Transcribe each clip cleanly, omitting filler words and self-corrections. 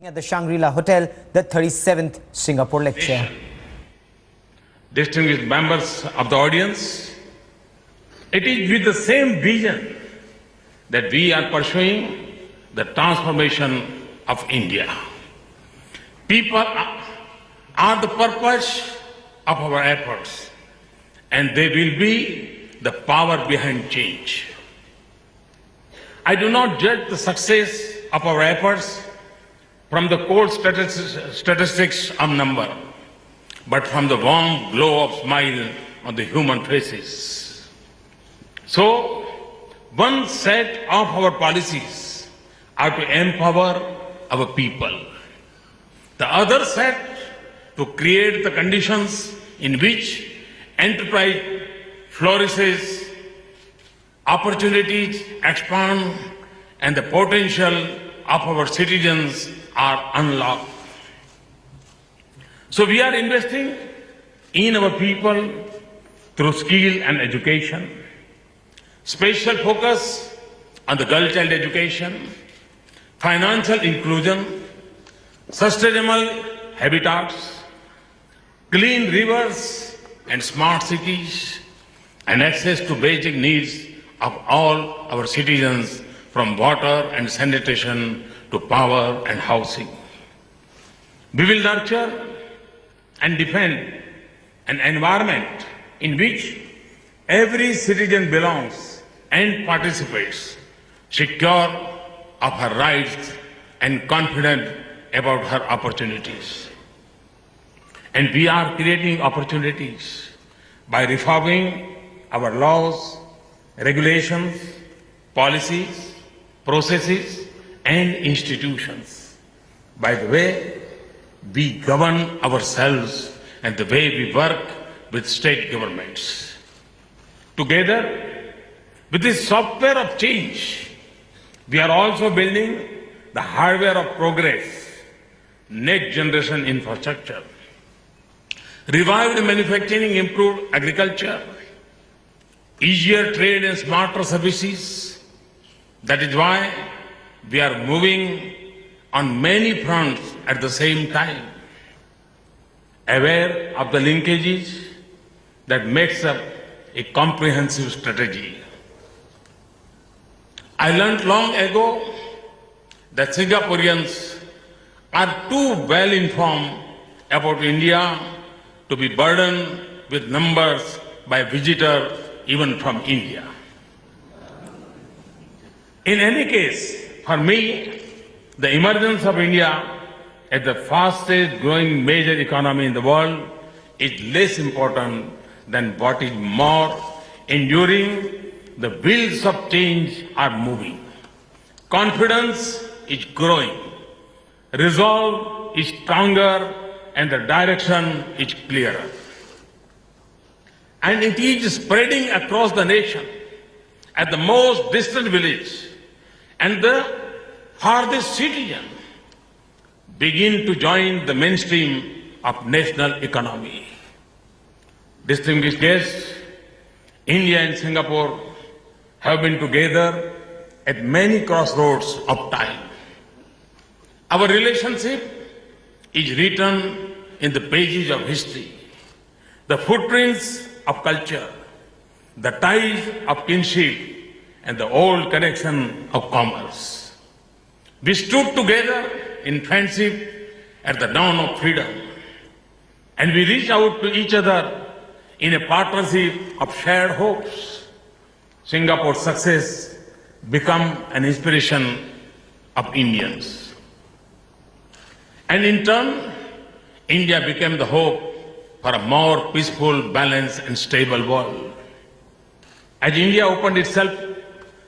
At the Shangri-La Hotel, the 37th Singapore lecture. Distinguished members of the audience, it is with the same vision that we are pursuing the transformation of India. People are the purpose of our efforts, and they will be the power behind change. I do not judge the success of our efforts from the cold statistics of number, but from the warm glow of smile on the human faces. So, one set of our policies are to empower our people. The other set to create the conditions in which enterprise flourishes, opportunities expand, and the potential of our citizens are unlocked. So we are investing in our people through skill and education, special focus on the girl child education, financial inclusion, sustainable habitats, clean rivers and smart cities, and access to basic needs of all our citizens, from water and sanitation to power and housing. We will nurture and defend an environment in which every citizen belongs and participates, secure of her rights and confident about her opportunities. And we are creating opportunities by reforming our laws, regulations, policies, processes, and institutions. By the way we govern ourselves and the way we work with state governments. Together, with this software of change, we are also building the hardware of progress, next generation infrastructure, revived manufacturing, improved agriculture, easier trade and smarter services. That is why we are moving on many fronts at the same time, aware of the linkages that makes up a comprehensive strategy. I learned long ago that Singaporeans are too well informed about India to be burdened with numbers by visitors even from India. In any case, for me, the emergence of India as the fastest growing major economy in the world is less important than what is more enduring. The wheels of change are moving. Confidence is growing. Resolve is stronger, and the direction is clearer. And it is spreading across the nation at the most distant village and the farthest citizen begin to join the mainstream of national economy. Distinguished guests, India and Singapore have been together at many crossroads of time. Our relationship is written in the pages of history, the footprints of culture, the ties of kinship, and the old connection of commerce. We stood together in friendship at the dawn of freedom, and we reached out to each other in a partnership of shared hopes. Singapore's success became an inspiration of Indians. And in turn, India became the hope for a more peaceful, balanced, and stable world. As India opened itself,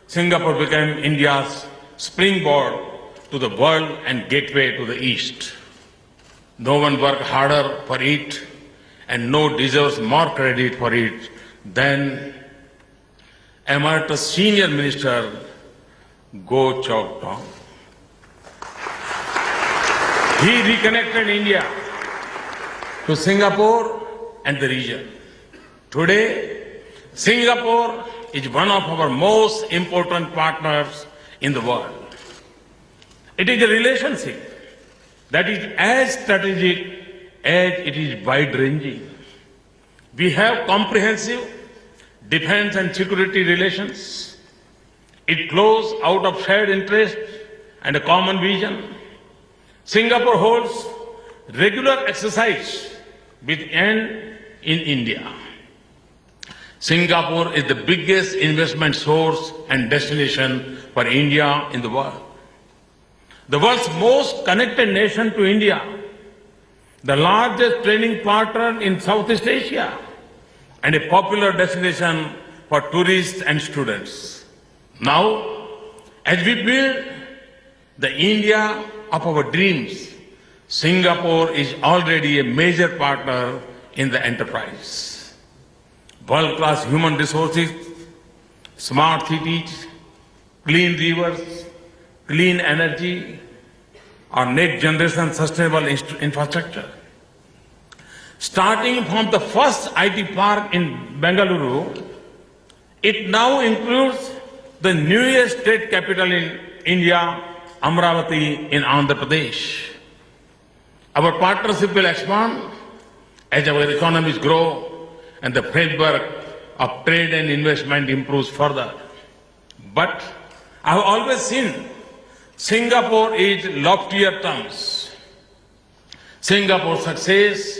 Singapore became India's springboard to the world and gateway to the East. No one worked harder for it, and no deserves more credit for it than Emeritus Senior Minister Goh Chok Tong. He reconnected India to Singapore and the region. Today, Singapore is one of our most important partners in the world. It is a relationship that is as strategic as it is wide-ranging. We have comprehensive defense and security relations. It flows out of shared interest and a common vision. Singapore holds regular exercise with end in India. Singapore is the biggest investment source and destination for India in the world. The world's most connected nation to India, the largest training partner in Southeast Asia, and a popular destination for tourists and students. Now, as we build the India of our dreams, Singapore is already a major partner in the enterprise. World-class human resources, smart cities, clean rivers, clean energy, our next generation sustainable infrastructure. Starting from the first IT park in Bengaluru, it now includes the newest state capital in India, Amravati in Andhra Pradesh. Our partnership will expand as our economies grow and the framework of trade and investment improves further. But I have always seen Singapore is loftier terms. Singapore's success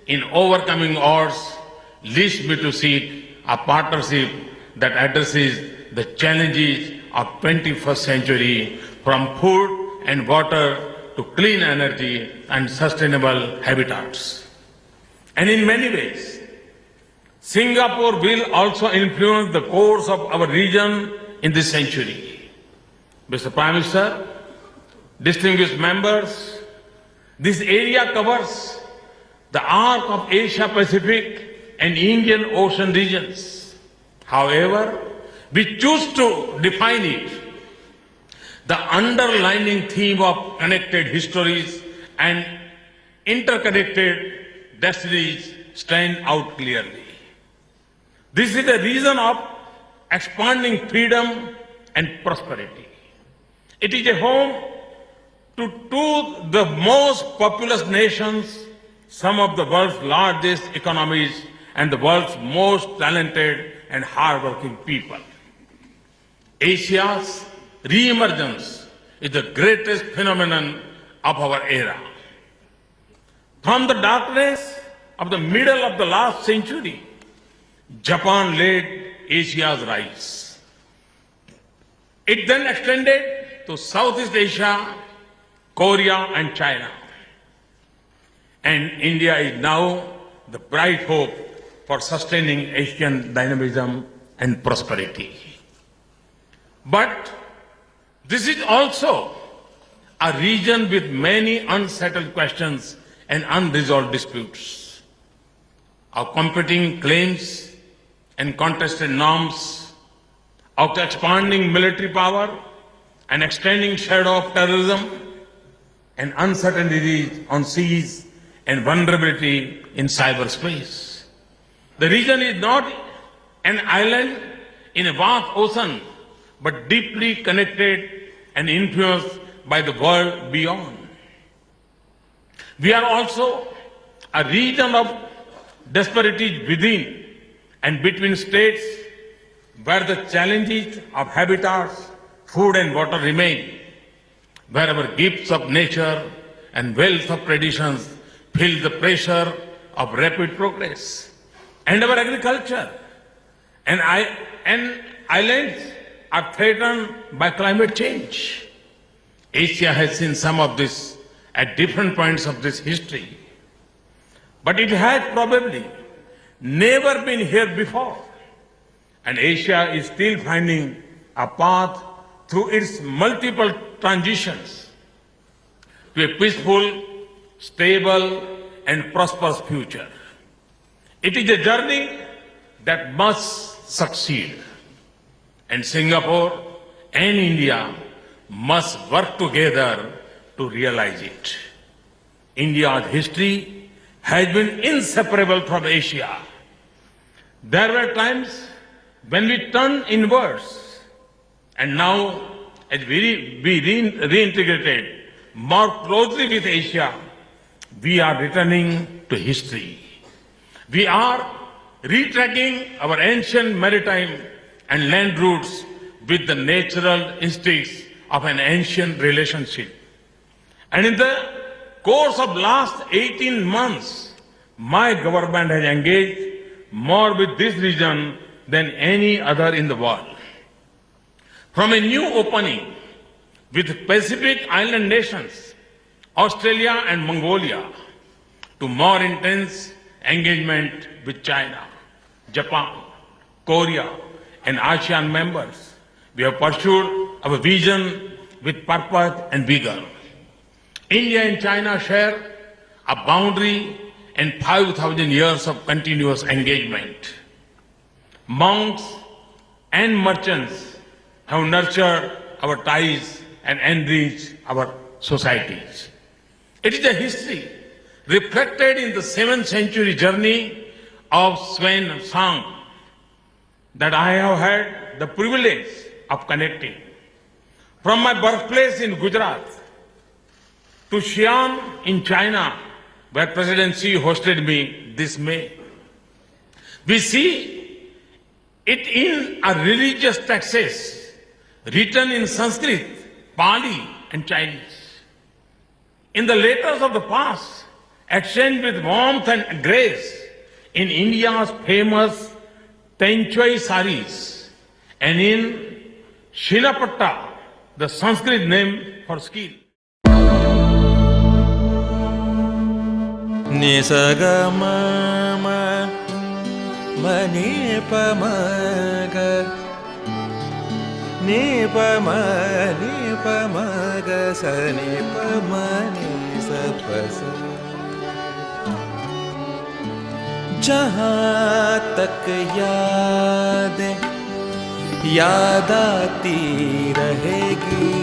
in overcoming odds leads me to seek a partnership that addresses the challenges of 21st century, from food and water to clean energy and sustainable habitats. And in many ways, Singapore will also influence the course of our region in this century. Mr. Prime Minister, distinguished members, this area covers the arc of Asia Pacific and Indian Ocean regions. However, we choose to define it. The underlying theme of connected histories and interconnected destinies stand out clearly. This is a region of expanding freedom and prosperity. It is a home to two the most populous nations, some of the world's largest economies, and the world's most talented and hardworking people. Asia's re-emergence is the greatest phenomenon of our era. From the darkness of the middle of the last century, Japan led Asia's rise. It then extended to Southeast Asia, Korea, and China. And India is now the bright hope for sustaining Asian dynamism and prosperity. But this is also a region with many unsettled questions and unresolved disputes. Our competing claims and contested norms, of expanding military power and extending shadow of terrorism, and uncertainties on seas and vulnerability in cyberspace. The region is not an island in a vast ocean, but deeply connected and influenced by the world beyond. We are also a region of disparities within and between states, where the challenges of habitats, food and water remain, where our gifts of nature and wealth of traditions feel the pressure of rapid progress, and our agriculture and islands are threatened by climate change. Asia has seen some of this at different points of this history, but it has probably never been here before, and Asia is still finding a path through its multiple transitions to a peaceful, stable, and prosperous future. It is a journey that must succeed, and Singapore and India must work together to realize it. India's history has been inseparable from Asia. There were times when we turned inwards, and now as we reintegrated more closely with Asia, we are returning to history. We are retracking our ancient maritime and land routes with the natural instincts of an ancient relationship. And in the course of last 18 months, my government has engaged more with this region than any other in the world. From a new opening with Pacific Island nations, Australia and Mongolia, to more intense engagement with China, Japan, Korea, and ASEAN members, we have pursued our vision with purpose and vigor. India and China share a boundary and 5,000 years of continuous engagement. Monks and merchants have nurtured our ties and enriched our societies. It is a history reflected in the 7th century journey of Sven Sang that I have had the privilege of connecting. From my birthplace in Gujarat to Xi'an in China, where President Xi hosted me this May, we see it in our religious texts written in Sanskrit, Pali, and Chinese. In the letters of the past, exchanged with warmth and grace in India's famous Tenchui saris, and in Shinapatta, the Sanskrit name for skill. Nisagama manipamaga nipamaga sanipamani sapasa जहाँ तक याद आती रहेगी